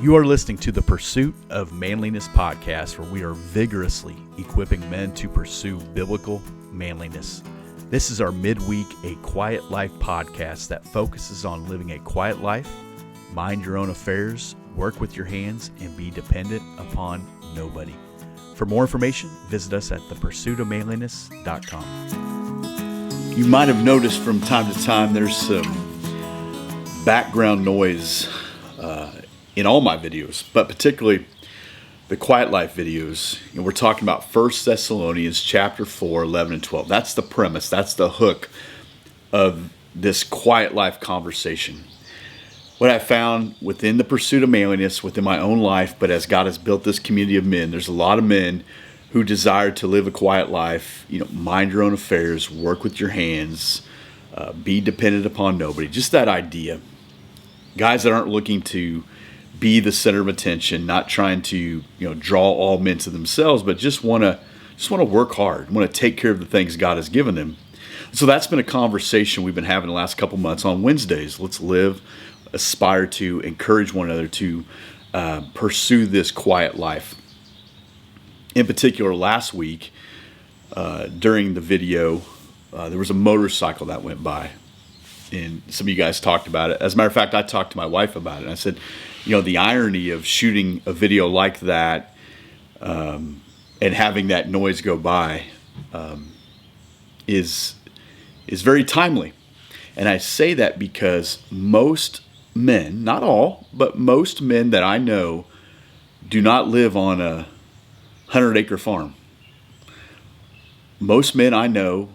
You are listening to the Pursuit of Manliness podcast, where we are vigorously equipping men to pursue biblical manliness. This is our midweek A Quiet Life podcast that focuses on living a quiet life, mind your own affairs, work with your hands, and be dependent upon nobody. For more information, visit us at thepursuitofmanliness.com. You might have noticed from time to time there's some background noise in all my videos, but particularly the Quiet Life videos. And we're talking about 1 Thessalonians chapter 4, 11 and 12. That's the premise. That's the hook of this Quiet Life conversation. What I found within the pursuit of manliness, within my own life, but as God has built this community of men, there's a lot of men who desire to live a quiet life, mind your own affairs, work with your hands, be dependent upon nobody. Just that idea. Guys that aren't looking to be the center of attention, not trying to draw all men to themselves, but just want to work hard, want to take care of the things God has given them. So that's been a conversation we've been having the last couple months on Wednesdays. Let's aspire to, encourage one another to pursue this quiet life. In particular, last week during the video, there was a motorcycle that went by. And some of you guys talked about it. As a matter of fact, I talked to my wife about it. And I said, the irony of shooting a video like that and having that noise go by is very timely. And I say that because most men, not all, but most men that I know do not live on a 100-acre farm. Most men I know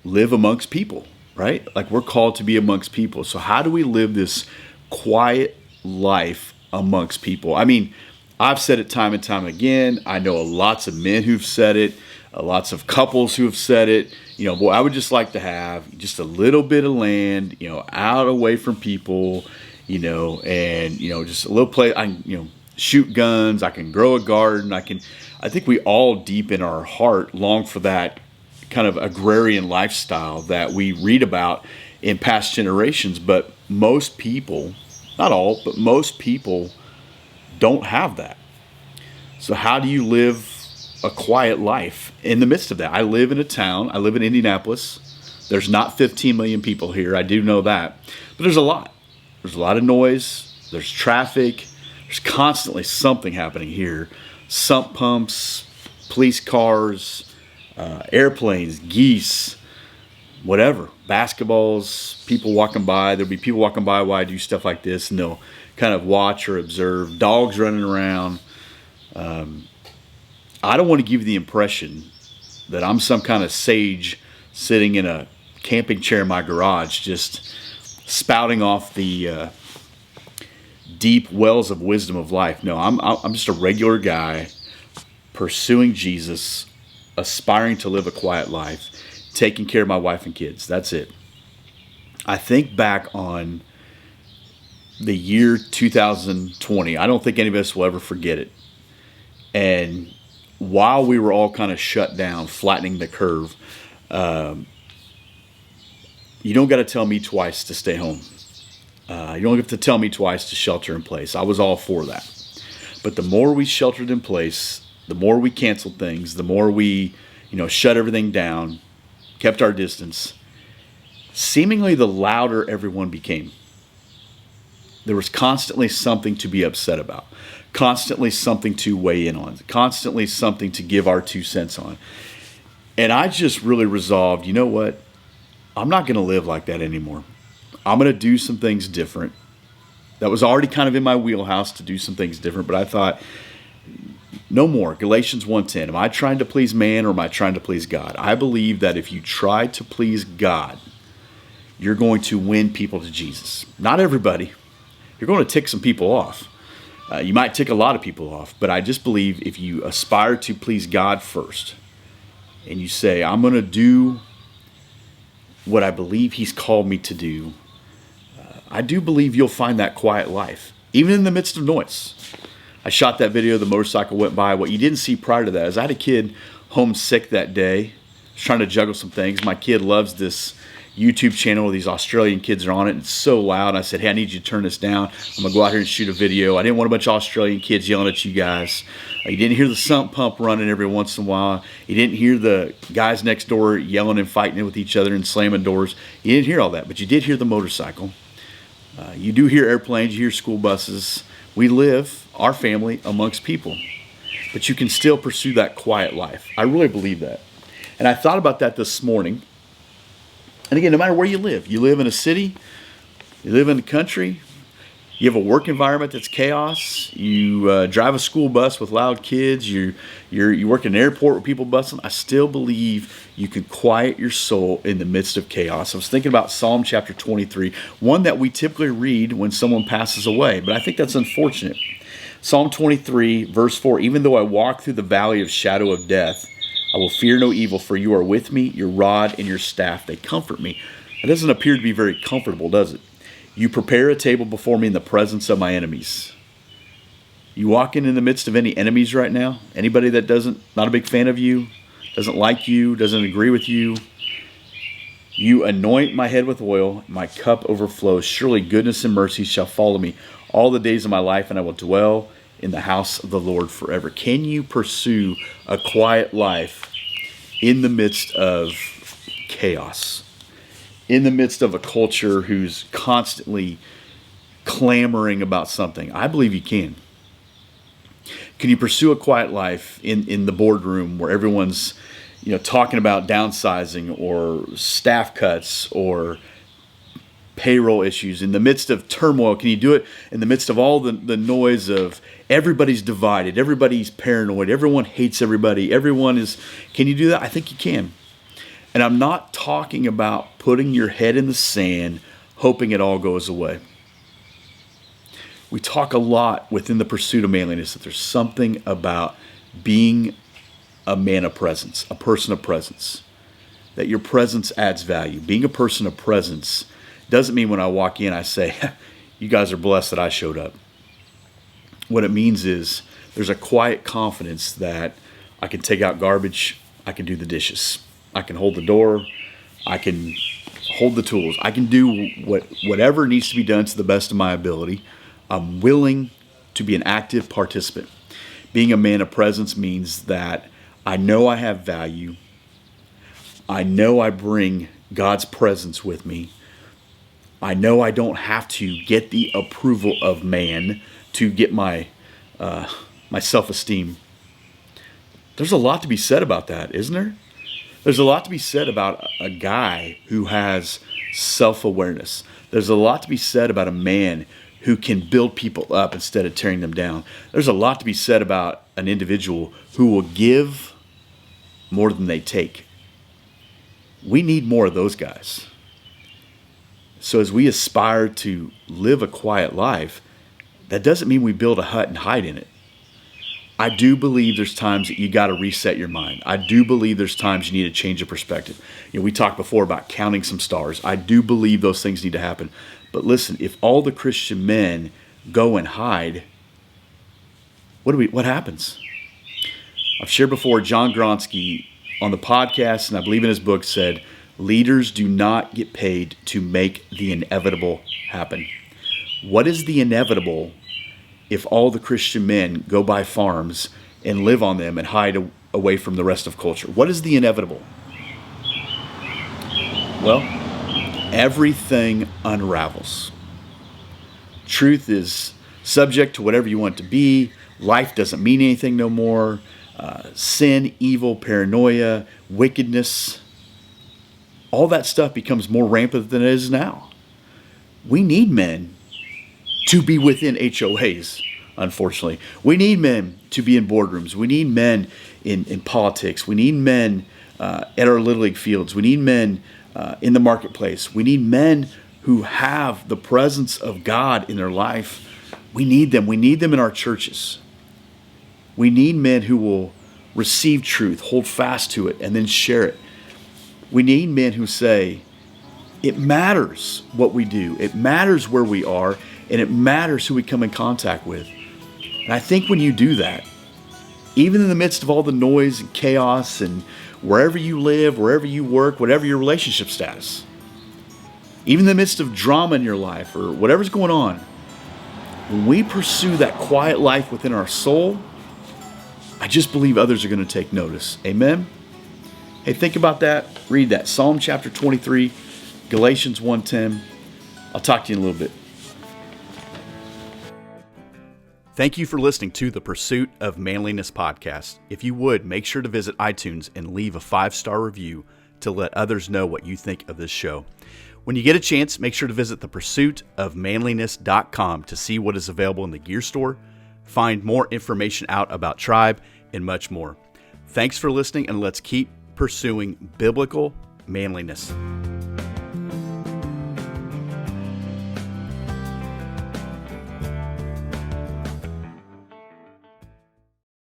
live amongst people. Right? Like, we're called to be amongst people. So how do we live this quiet life amongst people? I mean, I've said it time and time again. I know lots of men who've said it, lots of couples who have said it. Boy, I would just like to have just a little bit of land, out away from people, and, just a little place. I can, shoot guns. I can grow a garden. I think we all deep in our heart long for that kind of agrarian lifestyle that we read about in past generations, but most people, not all, but most people don't have that. So how do you live a quiet life in the midst of that? I live in a town. I live in Indianapolis. There's not 15 million people here. I do know that, but there's a lot. There's a lot of noise. There's traffic. There's constantly something happening here. Sump pumps, police cars, airplanes, geese, whatever, basketballs, people walking by. There'll be people walking by while I do stuff like this, and they'll kind of watch or observe. Dogs running around. I don't want to give you the impression that I'm some kind of sage sitting in a camping chair in my garage just spouting off the deep wells of wisdom of life. No, I'm just a regular guy pursuing Jesus, aspiring to live a quiet life, taking care of my wife and kids. That's it. I think back on the year 2020. I don't think any of us will ever forget it. And while we were all kind of shut down, flattening the curve, you don't got to tell me twice to stay home. You don't have to tell me twice to shelter in place. I was all for that. But the more we sheltered in place, the more we canceled things, the more we, shut everything down, kept our distance, seemingly the louder everyone became. There was constantly something to be upset about, constantly something to weigh in on, constantly something to give our 2 cents on. And I just really resolved, you know what? I'm not going to live like that anymore. I'm going to do some things different. That was already kind of in my wheelhouse to do some things different, but I thought, no more. Galatians 1:10. Am I trying to please man or am I trying to please God? I believe that if you try to please God, you're going to win people to Jesus. Not everybody. You're going to tick some people off. You might tick a lot of people off, but I just believe if you aspire to please God first and you say, I'm going to do what I believe He's called me to do, I do believe you'll find that quiet life, even in the midst of noise. I shot that video, the motorcycle went by. What you didn't see prior to that is I had a kid homesick that day. I was trying to juggle some things. My kid loves this YouTube channel where these Australian kids are on it, and it's so loud. I said, hey, I need you to turn this down. I'm going to go out here and shoot a video. I didn't want a bunch of Australian kids yelling at you guys. You didn't hear the sump pump running every once in a while. You didn't hear the guys next door yelling and fighting with each other and slamming doors. You didn't hear all that, but you did hear the motorcycle. You do hear airplanes, you hear school buses. We live, our family, amongst people. But you can still pursue that quiet life. I really believe that. And I thought about that this morning. And again, no matter where you live in a city, you live in the country, you have a work environment that's chaos, you drive a school bus with loud kids, you work in an airport with people bustling, I still believe you can quiet your soul in the midst of chaos. I was thinking about Psalm chapter 23, one that we typically read when someone passes away, but I think that's unfortunate. Psalm 23, verse 4, even though I walk through the valley of shadow of death, I will fear no evil, for you are with me, your rod and your staff, they comfort me. It doesn't appear to be very comfortable, does it? You prepare a table before me in the presence of my enemies. You walking in the midst of any enemies right now? Anybody that not a big fan of you, doesn't like you, doesn't agree with you? You anoint my head with oil, my cup overflows. Surely goodness and mercy shall follow me all the days of my life, and I will dwell in the house of the Lord forever. Can you pursue a quiet life in the midst of chaos? In the midst of a culture who's constantly clamoring about something? I believe you can. Can you pursue a quiet life in the boardroom where everyone's talking about downsizing or staff cuts or payroll issues? In the midst of turmoil, can you do it in the midst of all the noise of everybody's divided, everybody's paranoid, everyone hates everybody, can you do that? I think you can. And I'm not talking about putting your head in the sand, hoping it all goes away. We talk a lot within the pursuit of manliness that there's something about being a man of presence, a person of presence, that your presence adds value. Being a person of presence doesn't mean when I walk in, I say, you guys are blessed that I showed up. What it means is there's a quiet confidence that I can take out garbage, I can do the dishes, I can hold the door, I can hold the tools, I can do whatever needs to be done to the best of my ability. I'm willing to be an active participant. Being a man of presence means that I know I have value. I know I bring God's presence with me. I know I don't have to get the approval of man to get my self-esteem. There's a lot to be said about that, isn't there? There's a lot to be said about a guy who has self-awareness. There's a lot to be said about a man who can build people up instead of tearing them down. There's a lot to be said about an individual who will give more than they take. We need more of those guys. So as we aspire to live a quiet life, that doesn't mean we build a hut and hide in it. I do believe there's times that you got to reset your mind. I do believe there's times you need a change of perspective. We talked before about counting some stars. I do believe those things need to happen. But listen, if all the Christian men go and hide, what happens? I've shared before, John Gronsky on the podcast, and I believe in his book, said, leaders do not get paid to make the inevitable happen. What is the inevitable if all the Christian men go buy farms and live on them and hide away from the rest of culture? What is the inevitable? Well, everything unravels. Truth is subject to whatever you want it to be. Life doesn't mean anything no more. Sin, evil, paranoia, wickedness, all that stuff becomes more rampant than it is now. We need men to be within HOAs, unfortunately. We need men to be in boardrooms. We need men in politics. We need men at our Little League fields. We need men in the marketplace. We need men who have the presence of God in their life. We need them. We need them in our churches. We need men who will receive truth, hold fast to it, and then share it. We need men who say, it matters what we do. It matters where we are, and it matters who we come in contact with. And I think when you do that, even in the midst of all the noise and chaos and wherever you live, wherever you work, whatever your relationship status, even in the midst of drama in your life or whatever's going on, when we pursue that quiet life within our soul, I just believe others are going to take notice. Amen? Hey, think about that. Read that. Psalm chapter 23, Galatians 1:10. I'll talk to you in a little bit. Thank you for listening to the Pursuit of Manliness podcast. If you would, make sure to visit iTunes and leave a 5-star review to let others know what you think of this show. When you get a chance, make sure to visit thepursuitofmanliness.com to see what is available in the gear store, find more information out about Tribe, and much more. Thanks for listening, and let's keep pursuing biblical manliness.